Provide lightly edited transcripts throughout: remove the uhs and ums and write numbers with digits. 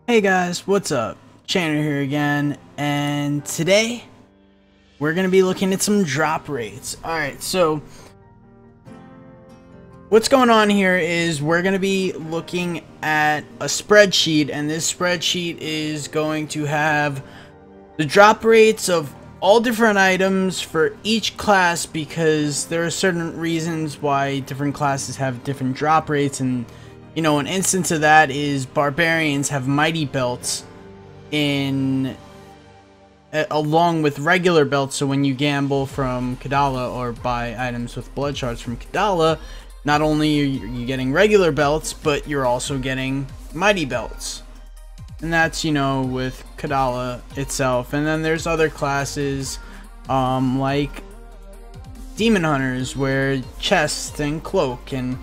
Hey guys, what's up? Chandler here again, and today we're going to be looking at some drop rates. Alright, so what's going on here is we're going to be looking at a spreadsheet, and this spreadsheet is going to have the drop rates of all different items for each class, because there are certain reasons why different classes have different drop rates. And you know, an instance of that is barbarians have mighty belts along with regular belts. So when you gamble from Kadala or buy items with Bloodshards from Kadala, not only are you getting regular belts, but you're also getting mighty belts. And that's, you know, with Kadala itself. And then there's other classes like Demon Hunters, where chest and cloak, and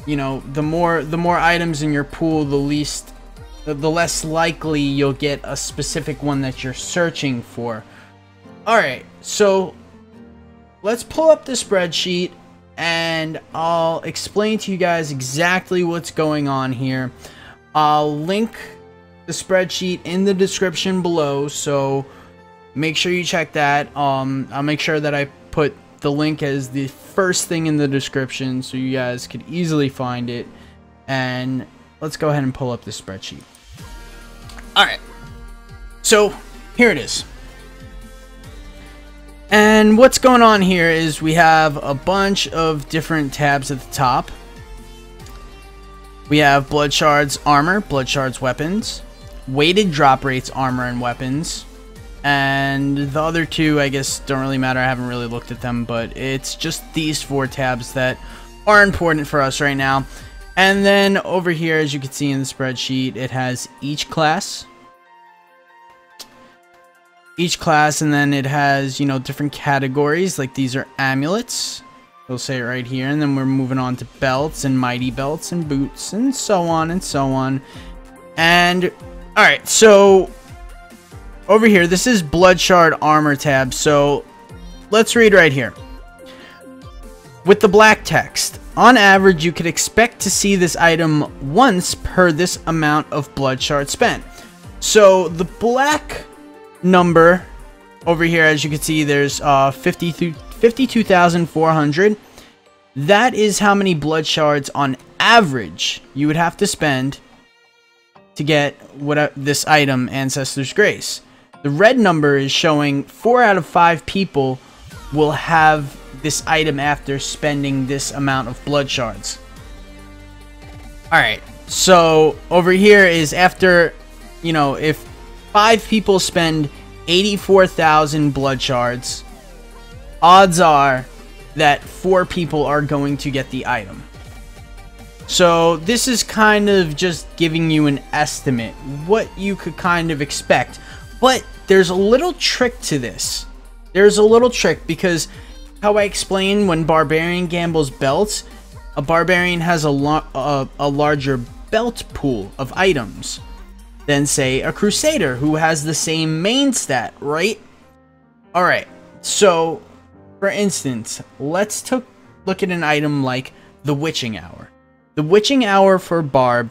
you know, the more items in your pool, the less likely you'll get a specific one that you're searching for. Alright, so let's pull up the spreadsheet and I'll explain to you guys exactly what's going on here. I'll link the spreadsheet in the description below, so make sure you check that. I'll make sure that I put the link as the first thing in the description so you guys could easily find it. And let's go ahead and pull up the spreadsheet. Alright, so here it is. And what's going on here is we have a bunch of different tabs at the top. We have Bloodshard's armor, Bloodshard's weapons, weighted drop rates, armor and weapons. And the other two, I guess, don't really matter. I haven't really looked at them, but it's just these four tabs that are important for us right now. And then over here, as you can see in the spreadsheet, it has each class. And then it has, you know, different categories. Like these are amulets. They'll say it right here. And then we're moving on to belts and mighty belts and boots and so on and so on. And, alright, so over here, this is Bloodshard armor tab, so let's read right here. With the black text, on average, you could expect to see this item once per this amount of Bloodshard spent. So the black number over here, as you can see, there's 52,400. That is how many Bloodshards on average you would have to spend to get this item, Ancestor's Grace. The red number is showing 4 out of 5 people will have this item after spending this amount of Bloodshards. Alright, so over here is after, you know, if 5 people spend 84,000 Bloodshards, odds are that 4 people are going to get the item. So this is kind of just giving you an estimate, what you could kind of expect. But there's a little trick to this. There's a little trick, because how I explained, when Barbarian gambles belts, a Barbarian has a larger belt pool of items than, say, a Crusader, who has the same main stat, right? Alright, so, for instance, let's look at an item like the Witching Hour. The Witching Hour for Barb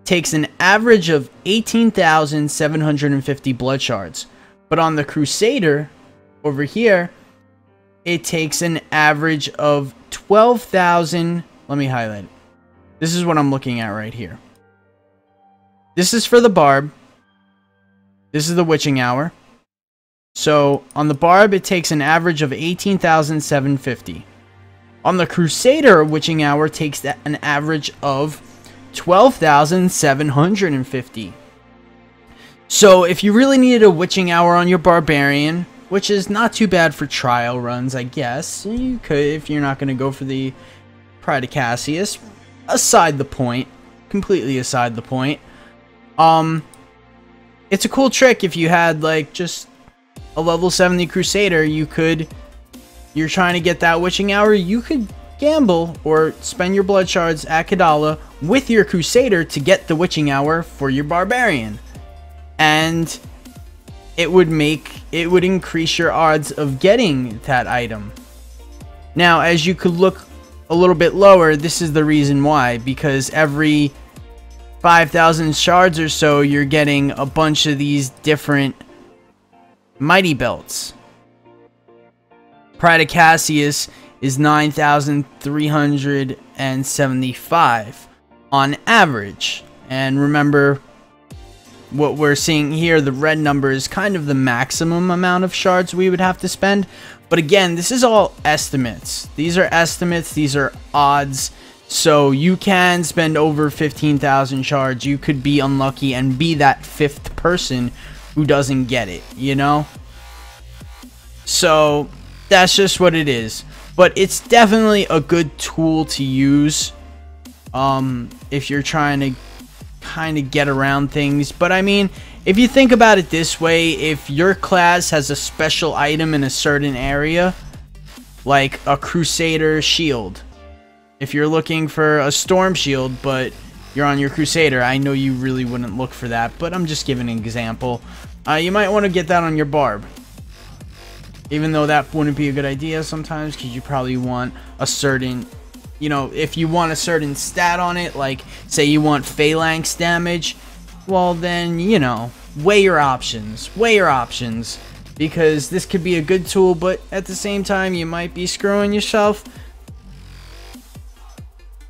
takes an average of 18,750 Bloodshards, but on the Crusader over here, it takes an average of 12,000. Let me highlight it. This is what I'm looking at right here. This is for the Barb. This is the Witching Hour. So on the Barb, it takes an average of 18,750. On the Crusader, Witching Hour takes an average of 12,750. So if you really needed a Witching Hour on your Barbarian, which is not too bad for trial runs, I guess, you could, if you're not going to go for the Pride of Cassius, aside the point, completely aside the point. It's a cool trick. If you had like just a level 70 Crusader, you're trying to get that Witching Hour, you could gamble or spend your Bloodshards at Kadala with your Crusader to get the Witching Hour for your Barbarian, and it would increase your odds of getting that item. Now, as you could look a little bit lower, this is the reason why, because every 5,000 shards or so, you're getting a bunch of these different mighty belts. Pride of Cassius is 9,375 on average. And remember, what we're seeing here, the red number is kind of the maximum amount of shards we would have to spend. But again, this is all estimates. These are estimates, these are odds. So you can spend over 15,000 shards. You could be unlucky and be that 5th person who doesn't get it, you know? So that's just what it is. But it's definitely a good tool to use if you're trying to kind of get around things. But I mean, if you think about it this way, if your class has a special item in a certain area, like a Crusader shield, if you're looking for a storm shield but you're on your Crusader, I know you really wouldn't look for that, but I'm just giving an example. You might want to get that on your barb, even though that wouldn't be a good idea sometimes, because you probably want a certain, you know, if you want a certain stat on it, like say you want phalanx damage, well then, you know, weigh your options, because this could be a good tool, but at the same time you might be screwing yourself.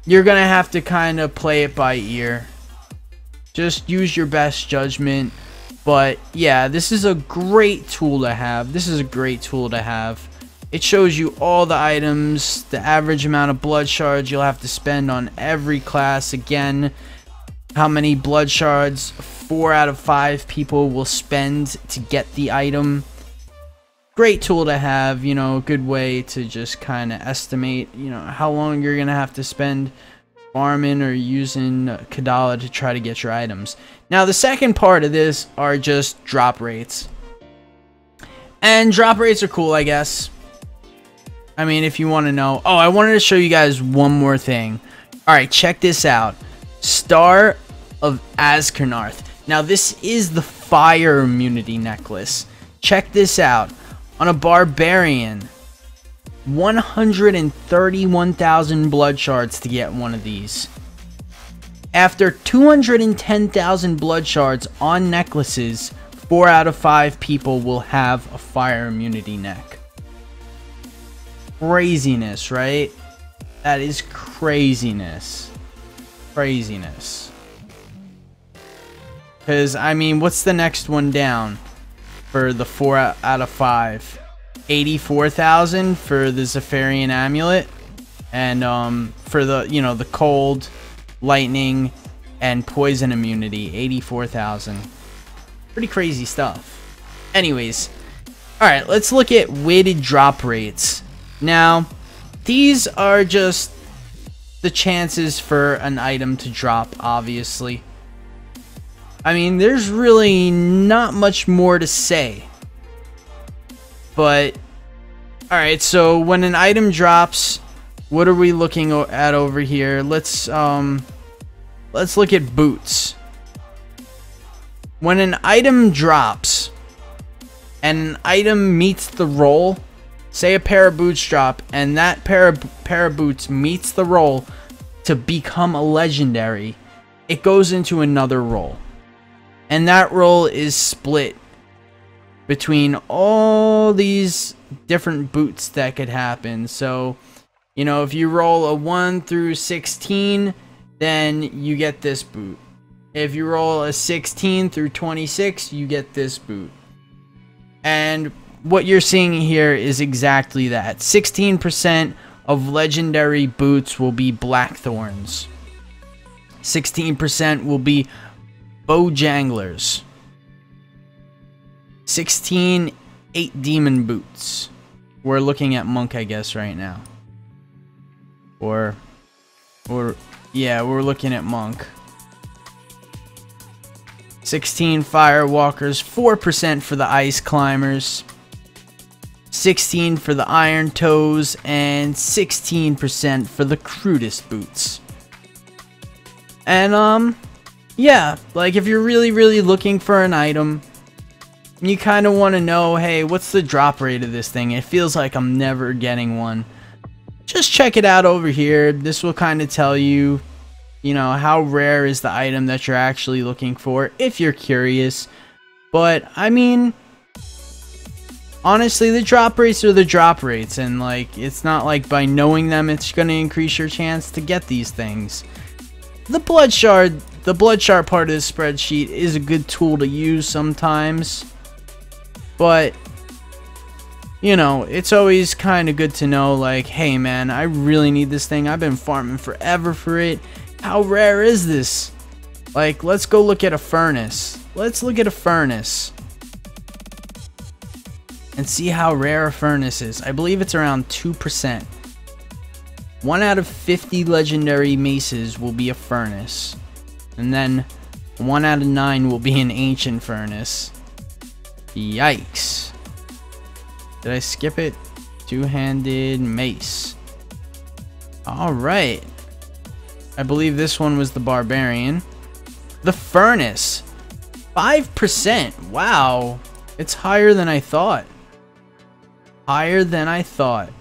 You're gonna have to kind of play it by ear. Just use your best judgment. But yeah, this is a great tool to have. It shows you all the items, the average amount of blood shards you'll have to spend on every class. Again, how many blood shards 4 out of 5 people will spend to get the item. Great tool to have, you know, a good way to just kind of estimate, you know, how long you're gonna have to spend farming or using Kadala to try to get your items. Now the second part of this are just drop rates, and drop rates are cool, I guess. I mean, if you want to know. Oh, I wanted to show you guys one more thing. All right, check this out. Star of Askarnarth. Now this is the fire immunity necklace. Check this out. On a barbarian, 131,000 blood shards to get one of these. After 210,000 blood shards on necklaces, 4 out of 5 people will have a fire immunity neck. Craziness, right? That is craziness. Craziness. Because, I mean, what's the next one down? For the 4 out of 5, 84,000 for the Zephyrian amulet, and for the, you know, the cold, lightning, and poison immunity, 84,000. Pretty crazy stuff. Anyways, all right, let's look at weighted drop rates. Now, these are just the chances for an item to drop, obviously. I mean, there's really not much more to say. But, alright, so when an item drops, what are we looking at over here? Let's look at boots. When an item drops, and an item meets the roll, say a pair of boots drop, and that pair of boots meets the roll to become a legendary, it goes into another roll. And that roll is split between all these different boots that could happen. So, you know, if you roll a 1 through 16, then you get this boot. If you roll a 16 through 26, you get this boot. And what you're seeing here is exactly that. 16% of legendary boots will be Blackthorns. 16% will be Bojanglers. 16 8 demon boots. We're looking at monk, I guess, right now. Or yeah, we're looking at monk. 16 firewalkers, 4% for the ice climbers, 16 for the iron toes, and 16% for the crudest boots. And yeah, like if you're really looking for an item, you kind of want to know, hey, what's the drop rate of this thing? It feels like I'm never getting one. Just check it out over here. This will kind of tell you you know, how rare is the item that you're actually looking for, if you're curious. But, I mean, honestly, the drop rates are the drop rates, and, like, it's not like by knowing them it's going to increase your chance to get these things. The Bloodshard part of the spreadsheet is a good tool to use sometimes, but, you know, it's always kind of good to know, like, hey man, I really need this thing. I've been farming forever for it. How rare is this? Like, let's go look at a furnace. Let's look at a furnace and see how rare a furnace is. I believe it's around 2%. 1 out of 50 legendary maces will be a furnace. And then 1 out of 9 will be an ancient furnace. Yikes. Did I skip it? Two-handed mace. Alright. I believe this one was the barbarian. The furnace. 5%. Wow. It's higher than I thought. Higher than I thought.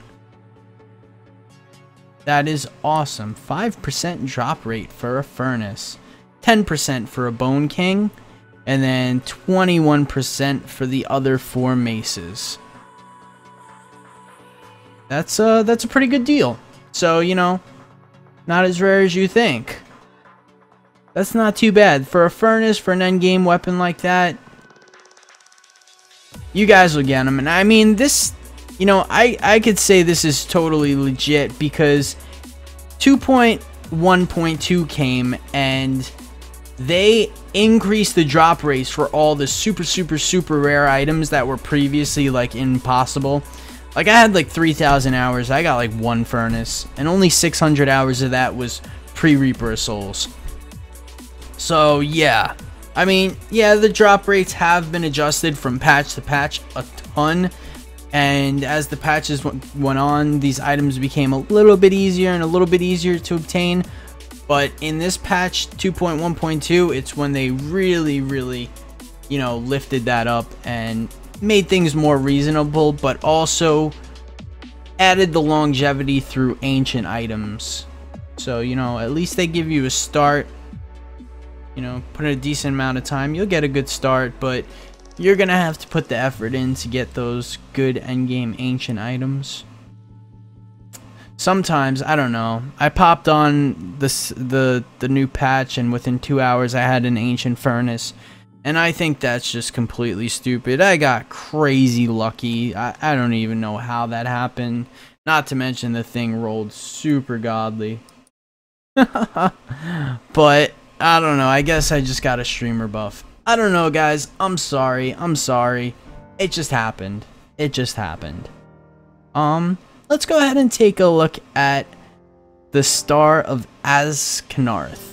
That is awesome. 5% drop rate for a furnace. 10% for a Bone King. And then 21% for the other 4 maces. That's a pretty good deal. So, you know, not as rare as you think. That's not too bad. For a furnace, for an endgame weapon like that, you guys will get them. And I mean, this, you know, I could say this is totally legit because 2.1.2 came and they increased the drop rates for all the super rare items that were previously like impossible. Like I had like 3,000 hours, I got like 1 furnace, and only 600 hours of that was pre-Reaper of Souls. So yeah, I mean, yeah, the drop rates have been adjusted from patch to patch a ton. And as the patches went on, these items became a little bit easier and a little bit easier to obtain. But in this patch 2.1.2, it's when they really, you know, lifted that up and made things more reasonable, but also added the longevity through ancient items. So, you know, at least they give you a start. You know, put in a decent amount of time, you'll get a good start, but you're gonna have to put the effort in to get those good endgame ancient items. Sometimes, I don't know, I popped on the new patch and within 2 hours I had an ancient furnace, and I think that's just completely stupid. I got crazy lucky. I don't even know how that happened. Not to mention the thing rolled super godly. But I don't know, I guess I just got a streamer buff. I don't know, guys. I'm sorry. It just happened. Let's go ahead and take a look at the Star of Azkanarth.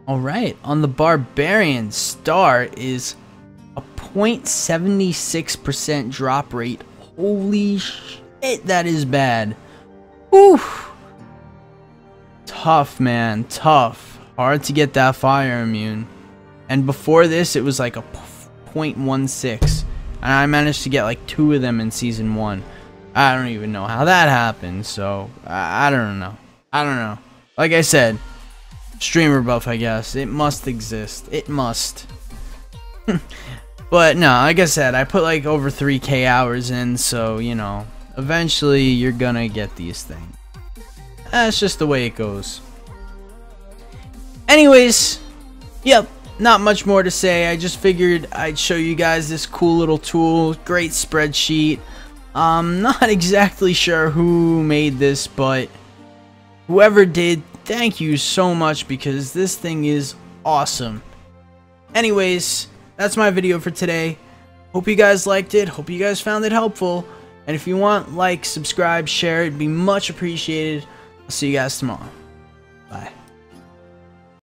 Alright, on the Barbarian, Star is a 0.76% drop rate. Holy shit, that is bad. Oof. Tough, man. Tough. Hard to get that fire immune. And before this, it was like a 0.16. And I managed to get like 2 of them in Season 1. I don't even know how that happened. So, I don't know. Like I said, streamer buff, I guess. It must exist. It must. But no, like I said, I put like over 3K hours in. So, you know, eventually you're gonna get these things. That's just the way it goes. Anyways, yep, not much more to say. I just figured I'd show you guys this cool little tool. Great spreadsheet. Not exactly sure who made this, but whoever did, thank you so much because this thing is awesome. Anyways, that's my video for today. Hope you guys liked it. Hope you guys found it helpful. And if you want, like, subscribe, share, it'd be much appreciated. I'll see you guys tomorrow. Bye.